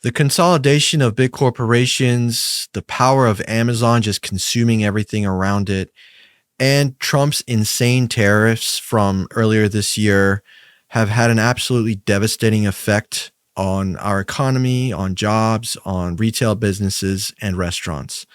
The consolidation of big corporations, the power of Amazon just consuming everything around it, and Trump's insane tariffs from earlier this year have had an absolutely devastating effect on our economy, on jobs, on retail businesses, and restaurants.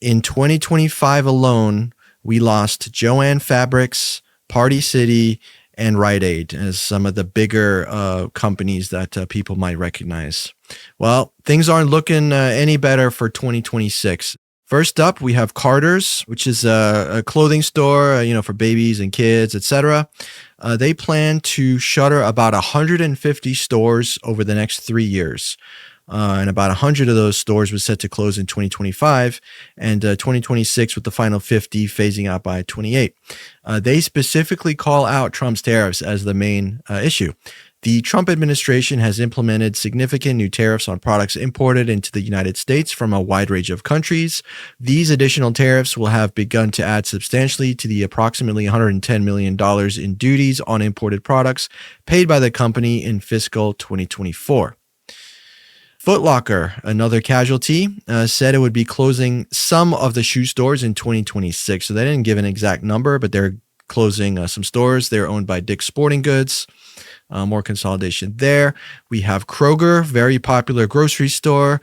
In 2025 alone, we lost Joann Fabrics, Party City, and Rite Aid as some of the bigger companies that people might recognize. Well, things aren't looking any better for 2026. First up, we have Carter's, which is a clothing store, for babies and kids, etc. They plan to shutter about 150 stores over the next 3 years. And about 100 of those stores was set to close in 2025 and 2026 with the final 50 phasing out by 28. They specifically call out Trump's tariffs as the main issue. The Trump administration has implemented significant new tariffs on products imported into the United States from a wide range of countries. These additional tariffs will have begun to add substantially to the approximately $110 million in duties on imported products paid by the company in fiscal 2024. Foot Locker, another casualty, said it would be closing some of the shoe stores in 2026. So they didn't give an exact number, but they're closing some stores. They're owned by Dick's Sporting Goods. More consolidation there. We have Kroger, very popular grocery store,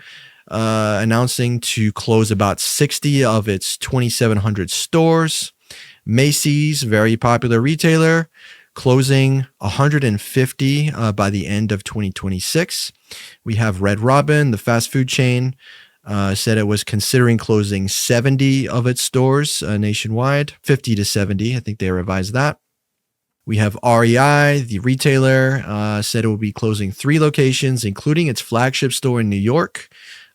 announcing to close about 60 of its 2,700 stores. Macy's, very popular retailer, closing 150 by the end of 2026. We have Red Robin, the fast food chain, said it was considering closing 70 of its stores nationwide, 50 to 70. I think they revised that. We have REI, the retailer, said it will be closing 3 locations, including its flagship store in New York.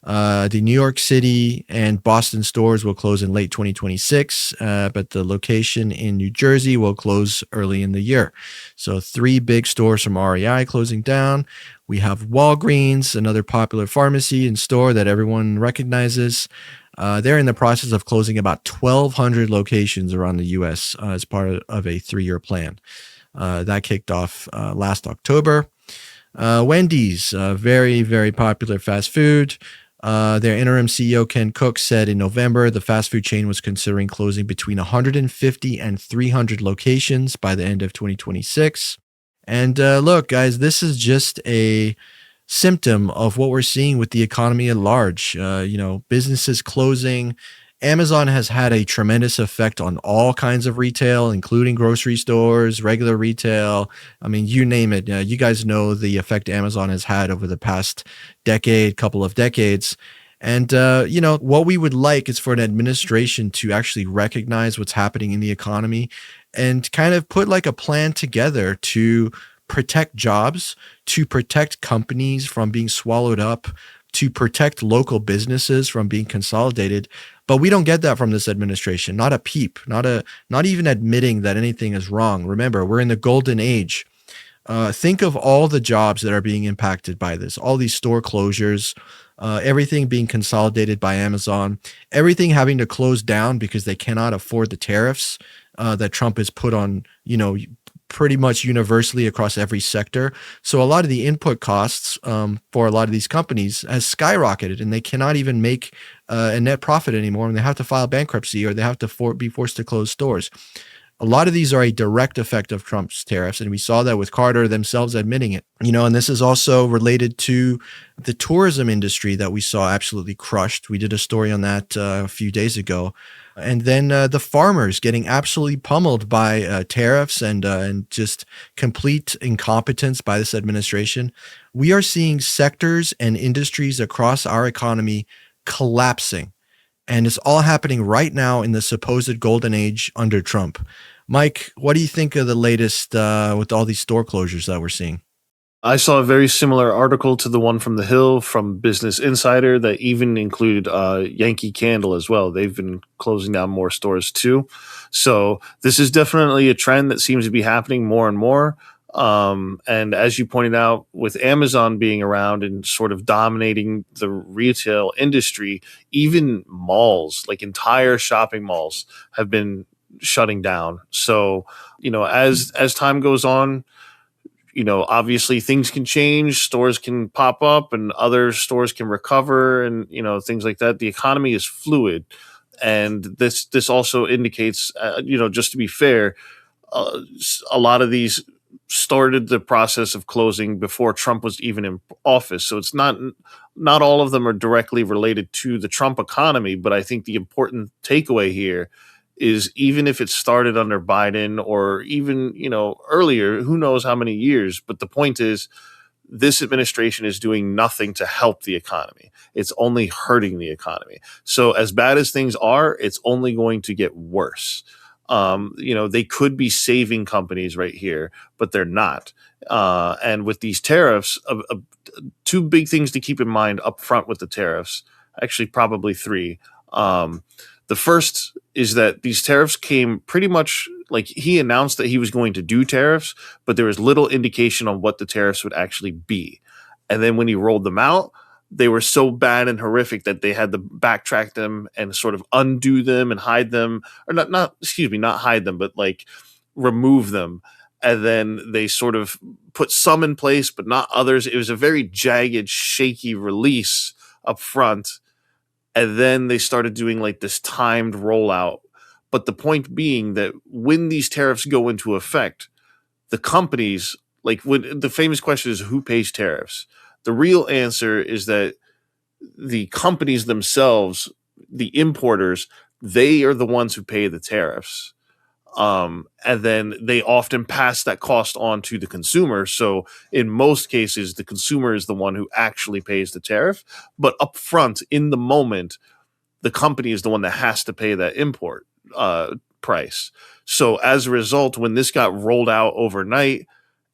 The New York City and Boston stores will close in late 2026, but the location in New Jersey will close early in the year. So 3 big stores from REI closing down. We have Walgreens, another popular pharmacy and store that everyone recognizes. They're in the process of closing about 1,200 locations around the U.S. As part of a 3-year plan. That kicked off last October. Wendy's, very, very popular fast food. Their interim CEO, Ken Cook, said in November the fast food chain was considering closing between 150 and 300 locations by the end of 2026. And look, guys, this is just a symptom of what we're seeing with the economy at large. Businesses closing. Amazon has had a tremendous effect on all kinds of retail, including grocery stores, regular retail. I mean, you name it. You guys know the effect Amazon has had over the past couple of decades. And, what we would like is for an administration to actually recognize what's happening in the economy and kind of put like a plan together to protect jobs, to protect companies from being swallowed up, to protect local businesses from being consolidated. But we don't get that from this administration. Not a peep, not even admitting that anything is wrong. Remember, we're in the golden age. Think of all the jobs that are being impacted by this, all these store closures, everything being consolidated by Amazon, everything having to close down because they cannot afford the tariffs that Trump has put on, pretty much universally across every sector. So a lot of the input costs for a lot of these companies has skyrocketed, and they cannot even make a net profit anymore, and they have to file bankruptcy or they have to be forced to close stores. A lot of these are a direct effect of Trump's tariffs, and we saw that with Carter themselves admitting it. And this is also related to the tourism industry that we saw absolutely crushed. We did a story on that a few days ago. And then the farmers getting absolutely pummeled by tariffs and just complete incompetence by this administration. We are seeing sectors and industries across our economy collapsing. And it's all happening right now in the supposed golden age under Trump. Mike, what do you think of the latest with all these store closures that we're seeing? I saw a very similar article to the one from The Hill from Business Insider that even included Yankee Candle as well. They've been closing down more stores too. So this is definitely a trend that seems to be happening more and more. And as you pointed out, with Amazon being around and sort of dominating the retail industry, even malls, like entire shopping malls, have been shutting down. So, as time goes on, Obviously things can change, stores can pop up and other stores can recover, and things like that. The economy is fluid, and this also indicates, just to be fair, a lot of these started the process of closing before Trump was even in office. So it's not all of them are directly related to the Trump economy, but I think the important takeaway here is even if it started under Biden or even, earlier, who knows how many years, but the point is this administration is doing nothing to help the economy. It's only hurting the economy. So as bad as things are, it's only going to get worse. They could be saving companies right here, but they're not. And with these tariffs, two big things to keep in mind up front with the tariffs, actually probably three. The first is that these tariffs came pretty much like he announced that he was going to do tariffs, but there was little indication on what the tariffs would actually be. And then when he rolled them out, they were so bad and horrific that they had to backtrack them and sort of undo them and hide them, or not hide them, but like remove them. And then they sort of put some in place, but not others. It was a very jagged, shaky release up front. And then they started doing like this timed rollout. But the point being that when these tariffs go into effect, the companies, like when the famous question is who pays tariffs? The real answer is that the companies themselves, the importers, they are the ones who pay the tariffs. And then they often pass that cost on to the consumer. So in most cases, the consumer is the one who actually pays the tariff. But upfront, in the moment, the company is the one that has to pay that import price. So as a result, when this got rolled out overnight,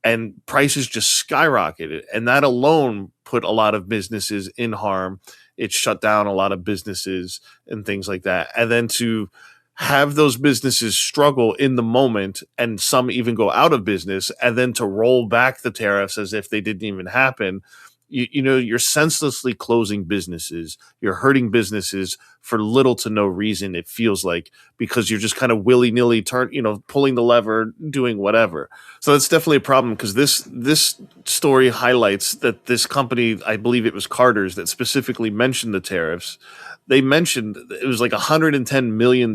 and prices just skyrocketed, and that alone put a lot of businesses in harm. It shut down a lot of businesses and things like that. And then to have those businesses struggle in the moment and some even go out of business, and then to roll back the tariffs as if they didn't even happen, you're senselessly closing businesses. You're hurting businesses for little to no reason, it feels like, because you're just kind of willy-nilly pulling the lever, doing whatever. So that's definitely a problem, because this story highlights that this company, I believe it was Carter's, that specifically mentioned the tariffs. They mentioned it was like $110 million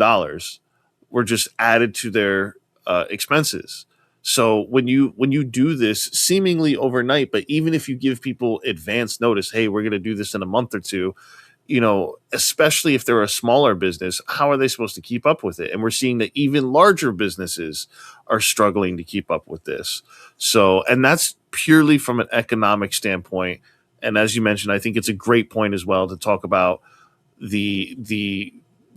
were just added to their expenses. So when you do this seemingly overnight, but even if you give people advance notice, hey, we're going to do this in a month or two, especially if they're a smaller business, how are they supposed to keep up with it? And we're seeing that even larger businesses are struggling to keep up with this. So, and that's purely from an economic standpoint. And as you mentioned, I think it's a great point as well to talk about the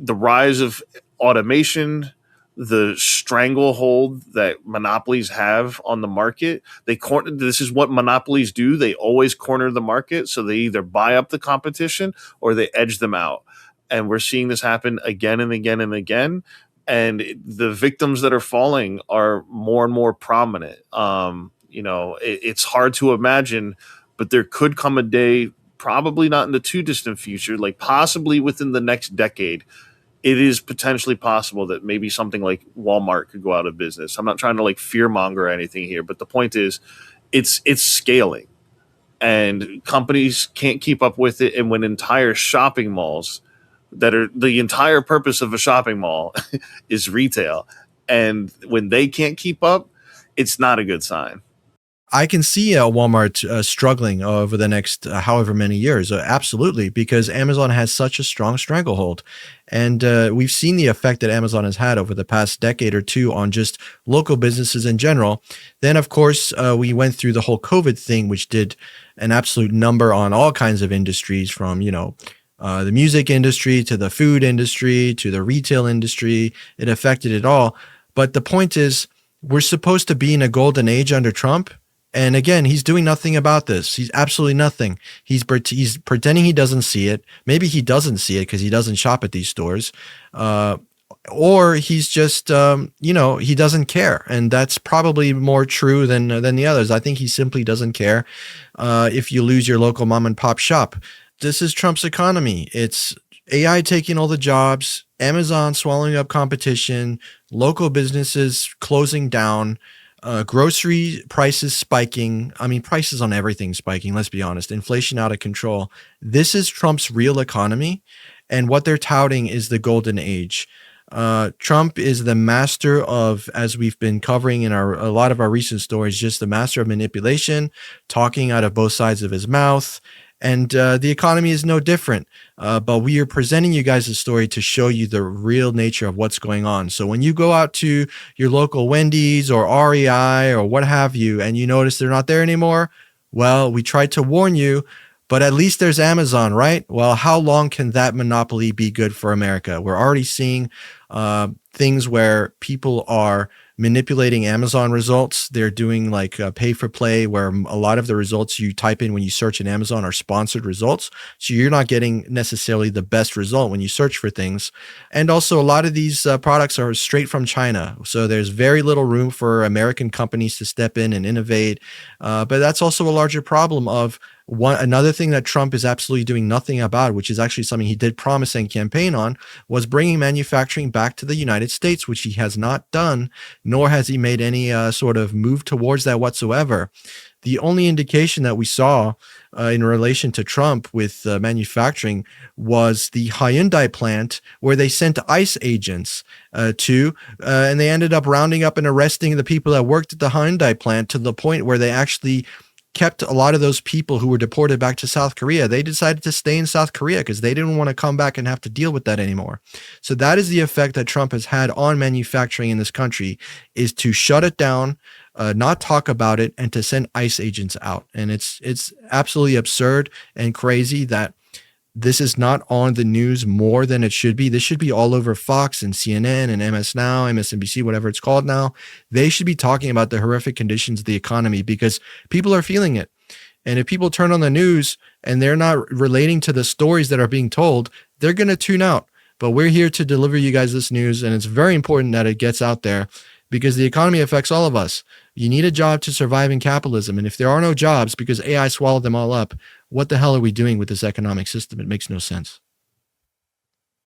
rise of automation, the stranglehold that monopolies have on the market. This is what monopolies do. They always corner the market. So they either buy up the competition or they edge them out. And we're seeing this happen again and again and again. And the victims that are falling are more and more prominent. It's hard to imagine, but there could come a day, probably not in the too distant future, like possibly within the next decade, it is potentially possible that maybe something like Walmart could go out of business. I'm not trying to like fear monger or anything here, but the point is it's scaling, and companies can't keep up with it. And when entire shopping malls, that are the entire purpose of a shopping mall is retail, and when they can't keep up, it's not a good sign. I can see Walmart struggling over the next however many years. Absolutely, because Amazon has such a strong stranglehold. And we've seen the effect that Amazon has had over the past decade or two on just local businesses in general. Then, of course, we went through the whole COVID thing, which did an absolute number on all kinds of industries, from, the music industry to the food industry to the retail industry. It affected it all. But the point is, we're supposed to be in a golden age under Trump. And again, he's doing nothing about this. He's absolutely nothing. He's pretending he doesn't see it. Maybe he doesn't see it because he doesn't shop at these stores. Or he's just, he doesn't care. And that's probably more true than the others. I think he simply doesn't care if you lose your local mom and pop shop. This is Trump's economy. It's AI taking all the jobs, Amazon swallowing up competition, local businesses closing down. Grocery prices spiking. I mean, prices on everything spiking. Let's be honest. Inflation out of control. This is Trump's real economy, and what they're touting is the golden age. Trump is the master of, as we've been covering in a lot of our recent stories, just the master of manipulation, talking out of both sides of his mouth. And the economy is no different. But we are presenting you guys a story to show you the real nature of what's going on. So when you go out to your local Wendy's or REI or what have you, and you notice they're not there anymore, well, we tried to warn you, but at least there's Amazon, right? Well, how long can that monopoly be good for America? We're already seeing things where people are manipulating Amazon results. They're doing like pay for play, where a lot of the results you type in when you search in Amazon are sponsored results. So you're not getting necessarily the best result when you search for things. And also, a lot of these products are straight from China. So there's very little room for American companies to step in and innovate. But that's also a larger problem of another thing that Trump is absolutely doing nothing about, which is actually something he did promise and campaign on, was bringing manufacturing back to the United States, which he has not done, nor has he made any sort of move towards that whatsoever. The only indication that we saw in relation to Trump with manufacturing was the Hyundai plant, where they sent ICE agents and they ended up rounding up and arresting the people that worked at the Hyundai plant, to the point where they actually kept a lot of those people who were deported back to South Korea. They decided to stay in South Korea because they didn't want to come back and have to deal with that anymore. So that is the effect that Trump has had on manufacturing in this country, is to shut it down, not talk about it, and to send ICE agents out. And it's absolutely absurd and crazy that this is not on the news more than it should be. This should be all over Fox and CNN and MS Now, MSNBC, whatever it's called now. They should be talking about the horrific conditions of the economy, because people are feeling it. And if people turn on the news and they're not relating to the stories that are being told, they're going to tune out. But we're here to deliver you guys this news, and it's very important that it gets out there, because the economy affects all of us. You need a job to survive in capitalism. And if there are no jobs because AI swallowed them all up, what the hell are we doing with this economic system? It makes no sense.